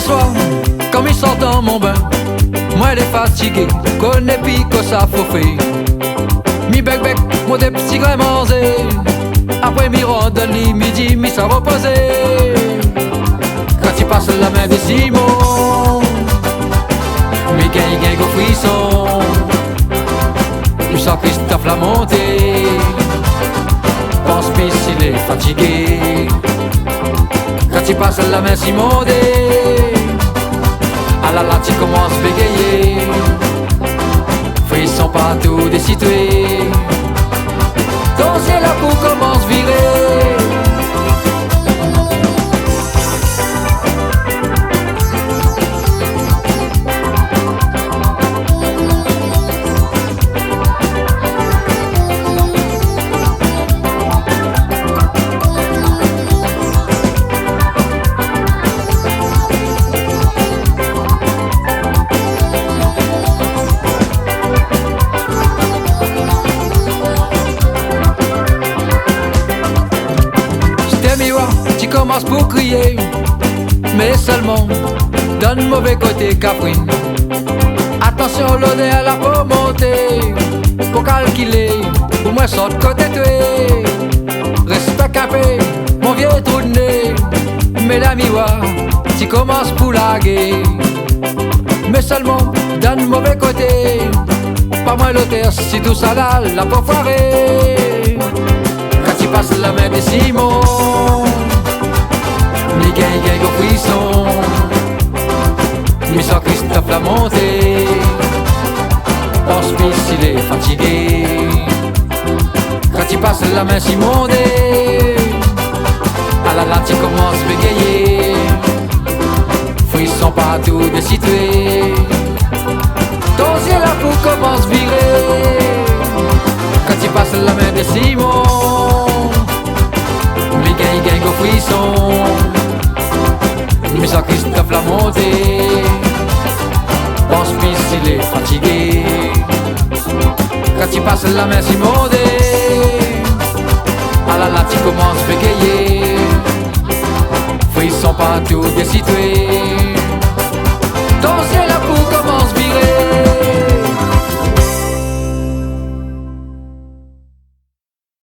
soir, comme il sort dans mon bain, moi elle est fatiguée, connais pico ça faut faire. Mi bec bec, moi des petits grains mangés. Après mi ronde lit, midi, mi s'en reposer. Quand il passe la main des Simon, mi gagne go frisson. Mi sent Christophe la montée. Pense pis s'il est fatigué. Quand il passe la main Simon à la latte il commence à bégayer. Frisson partout des situés. Danser la peau commence à virer. Tu commences pour crier, mais seulement d'un mauvais côté Caprine. Attention l'odeur à la peau montée, pour calculer, pour moi sort de côté tué. Reste à café, mon vieux trou de nez, mais la miroir, tu commences pour laguer. Mais seulement d'un mauvais côté, pas moi l'auteur, si tout ça là, la peau foirée. Quand tu passes la main des Simon, mi gagne go frisson. Mi sent Christophe la montée. Pense pis s'il est fatigué. Quand il passe la main Simon à la latte il commence à bégayer. Frisson partout des situés. Ton ciel la peau commence à virer. Quand il passe la main de Simon, mi gagne go frisson. Mi sent Christophe la montée. Pense pis s'il est fatigué. Quand il passe la main Simon à la latte il commence à bégayer. Frisson partout des situés.